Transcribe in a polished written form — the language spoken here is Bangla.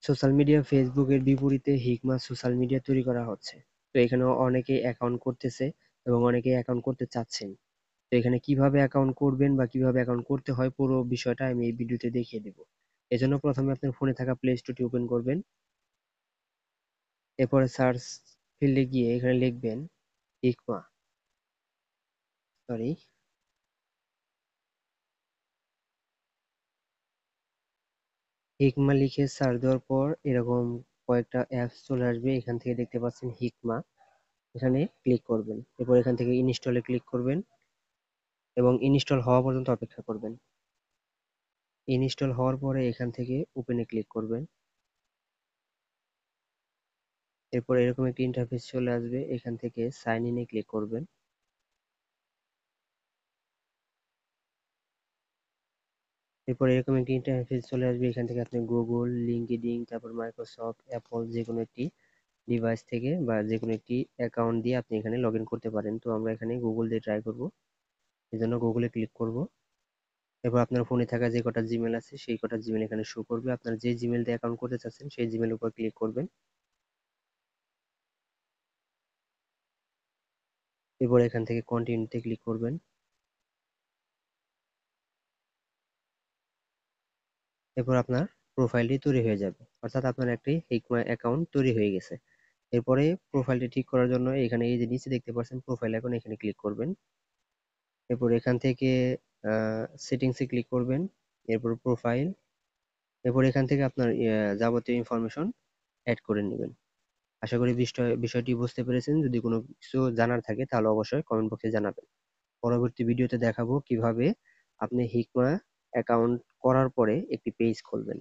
সোশ্যাল মিডিয়া ফেসবুকের বিপরীতে হিকমা সোশ্যাল মিডিয়া তৈরি করা হচ্ছে। তো এখানে অনেকে অ্যাকাউন্ট করতেছে এবং অনেকে অ্যাকাউন্ট করতে চাচ্ছেন। তো এখানে কিভাবে অ্যাকাউন্ট করবেন বা কিভাবে অ্যাকাউন্ট করতে হয় পুরো বিষয়টা আমি এই ভিডিওতে দেখিয়ে দেব। এজন্য প্রথমে আপনার ফোনে থাকা প্লে স্টোরটি ওপেন করবেন। এরপরে সার্চ ফিল্ডে গিয়ে এখানে লিখবেন হিকমা, সরি, হিকমা লিখে সার্চ দেওয়ার পর এরকম কয়েকটা অ্যাপস চলে আসবে। এখান থেকে দেখতে পাচ্ছেন হিকমা, এখানে ক্লিক করবেন। এরপর এখান থেকে ইনস্টলে ক্লিক করবেন এবং ইনস্টল হওয়া পর্যন্ত অপেক্ষা করবেন। ইনস্টল হওয়ার পরে এখান থেকে ওপেনে ক্লিক করবেন। এরপর এরকম একটি ইন্টারফেস চলে আসবে, এখান থেকে সাইন ইনে ক্লিক করবেন। এরপর এরকম একটি ইন্টারফেস চলে আসবে, এখান থেকে আপনি গুগল, লিঙ্কডইন, তারপর মাইক্রোসফট, অ্যাপল যে কোনো একটি ডিভাইস থেকে বা যে কোনো একটি অ্যাকাউন্ট দিয়ে আপনি এখানে লগ ইন করতে পারেন। তো আমরা এখানে গুগল দিয়ে ট্রাই করব, এই জন্য গুগলে ক্লিক করব। এরপর আপনার ফোনে থাকা যে কটা জিমেল আছে সেই কটা জিমেল এখানে শো করবে। আপনার যে জিমেল দিয়ে অ্যাকাউন্ট করতে চাচ্ছেন সেই জিমেলের উপর ক্লিক করবেন। এরপর এখান থেকে কন্টিনিউতে ক্লিক করবেন। এরপর আপনার প্রোফাইলটি তৈরি হয়ে যাবে, অর্থাৎ আপনার একটি হিকমা অ্যাকাউন্ট তৈরি হয়ে গেছে। এরপরে প্রোফাইলটি ঠিক করার জন্য এখানে এই যে নিচে দেখতে পাচ্ছেন প্রোফাইল আইকন, এখানে ক্লিক করবেন। এরপর এখান থেকে সেটিংসে ক্লিক করবেন। এরপর প্রোফাইল, এরপর এখান থেকে আপনার যাবতীয় ইনফরমেশন অ্যাড করে নেবেন। আশা করি বিষয়টি বুঝতে পেরেছেন। যদি কোনো কিছু জানার থাকে তাহলে অবশ্যই কমেন্ট বক্সে জানাবেন। পরবর্তী ভিডিওতে দেখাবো কিভাবে আপনি হিকমা অ্যাকাউন্ট করার পরে একটি পেজ খুলবেন।